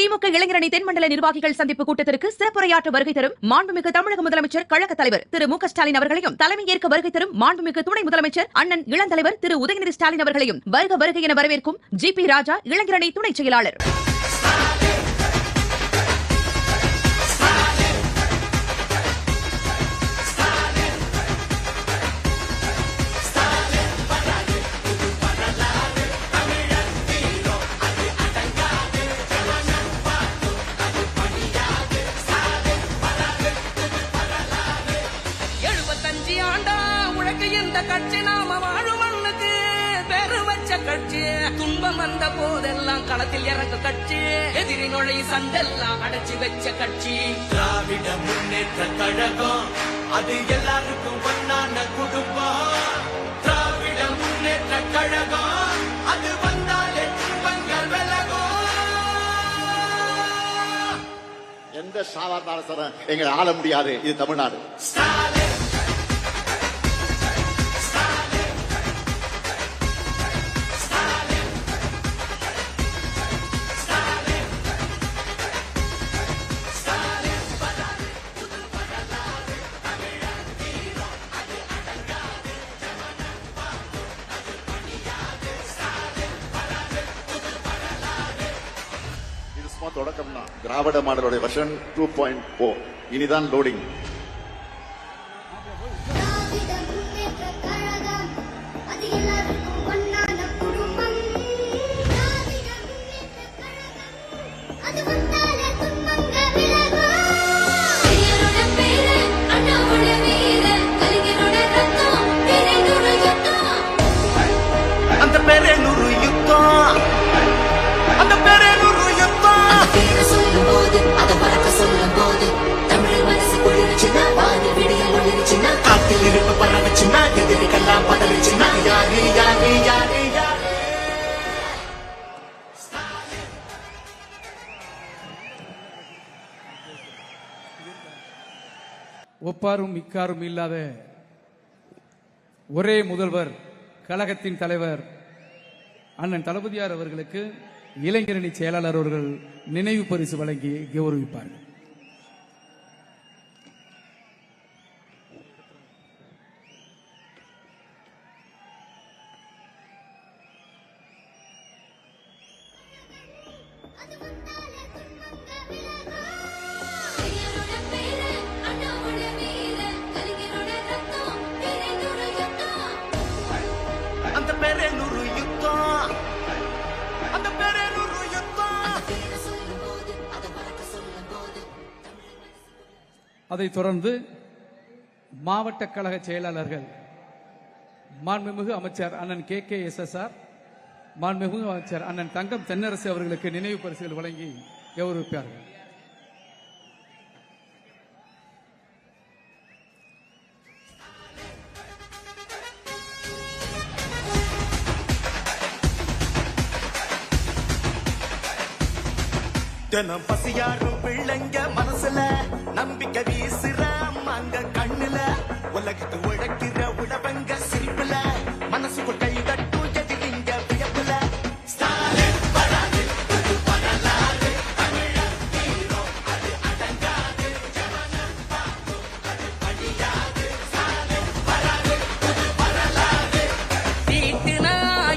திமுக இளைஞரணி தென்மண்டல நிர்வாகிகள் சந்திப்பு கூட்டத்திற்கு சிறப்புரையாற்ற வருகை தரும் மாண்புமிகு தமிழக முதலமைச்சர் கழக தலைவர் திரு மு க ஸ்டாலின் அவர்களையும் தலைமையேற்க வருகை தரும் மாண்புமிகு துணை முதலமைச்சர் அண்ணன் இளந்தலைவர் திரு உதயநிதி ஸ்டாலின் அவர்களையும் வருக என வரவேற்கும் ஜி.பி. ராஜா இளைஞரணி துணை செயலாளர். கட்சி நாம வாழும் மண்ணுக்கு பெரு வச்ச கட்சி, துன்பம் வந்த போதெல்லாம் களத்தில் இறங்க கட்சி, எதிரி நுழை சண்டெல்லாம் அடைச்சி வச்ச கட்சி திராவிட முன்னேற்ற கழகம். அது எல்லாருக்கும் பொன்னான குடும்பம். திராவிட முன்னேற்ற கழகம், அது வந்தாலே துன்பங்கள் விலகும். எந்த சாதாரண அரசரும் எங்களை ஆள முடியாது. இது தமிழ்நாடு. தொடக்கம் தான் திராவிட மாடலுடைய வெர்ஷன் 2.0. இனிதான் லோடிங். அந்த பேரே நூறு யுத்தம், அந்த பேரே காத்தில் இருப்பு பரவச்சுன்னா எதிரிக்கெல்லாம் பதவிச்சுன்னா யாரு யாரு யாரு யாரு. ஒப்பாரும் இக்காரும் இல்லாத ஒரே முதல்வர் கழகத்தின் தலைவர் அண்ணன் தளபதியார் அவர்களுக்கு இளைஞரணி செயலாளர் அவர்கள் நினைவு பரிசு வழங்கி கௌரவிப்பார்கள். அந்த பேரே நூறு யுத்தம், அந்த பேரே நூறு யுத்தம். அதைத் தொடர்ந்து மாவட்ட கழக செயலாளர்கள் மாண்புமிகு அமைச்சர் அண்ணன் KKSSR, மாண்புமிகு அமைச்சர் அண்ணன் தங்கம் தென்னரசு அவர்களுக்கு நினைவு பரிசுகள் வழங்கி கௌரவிப்பார்கள். தினம் பசியாரும் பிள்ளைங்க மனசுல நம்பிக்கை வீசுற அங்க கண்ணுல உலகத்து உழைக்கிற உழவங்க சிரிப்புல மனசுக்குள் கை தட்டு எதிரிங்க வியப்புல ஸ்டாலின் வராது புது வரலாறு தமிழர் ஹீரோ அது அடங்காது ஜனனம் பார்க்கும் அது அழியாது ஸ்டாலின் வராது புது வரலாறு தீட்டின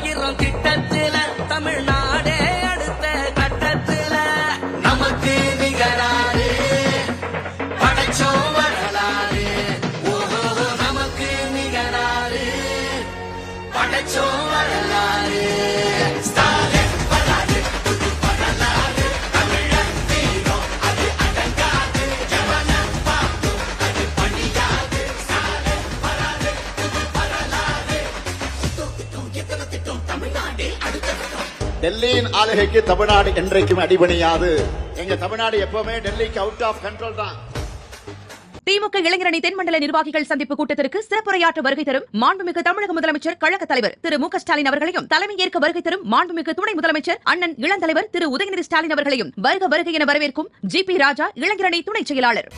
1000 திட்டத்தில தமிழ்நாடே அடுத்த கட்டத்தில நமக்கு நிகராறு படைச்சோம் வரலாறு. ஓஹோ நமக்கு நிகராறு படைச்சோம் வரலாறு. ஸ்டாலின் வராது புது வரலாறு தமிழர் ஹீரோ அது அடங்காது ஜனனம் பார்க்கும் அது பணியாது. ஸ்டாலின் வராது புது வரலாறு. எத்தனை திட்டம் தமிழ்நாடு அடுத்த திட்டம். டெல்லியின் ஆளுகைக்கு தமிழ்நாடு என்றைக்கும் அடிபணியாது. எங்க தமிழ்நாடு எப்பவுமே டெல்லிக்கு அவுட் ஆஃப் கண்ட்ரோல் தான். திமுக இளைஞரணி தென்மண்டல நிர்வாகிகள் சந்திப்பு கூட்டத்திற்கு சிறப்புரையாற்ற வருகை தரும் மாண்புமிகு தமிழக முதலமைச்சர் கழக தலைவர் திரு மு க ஸ்டாலின் அவர்களையும் தலைமையேற்க வருகை தரும் மாண்புமிகு துணை முதலமைச்சர் அண்ணன் இளந்தலைவர் திரு உதயநிதி ஸ்டாலின் அவர்களையும் வருக என வரவேற்கும் ஜி.பி. ராஜா இளைஞரணி துணை செயலாளர்.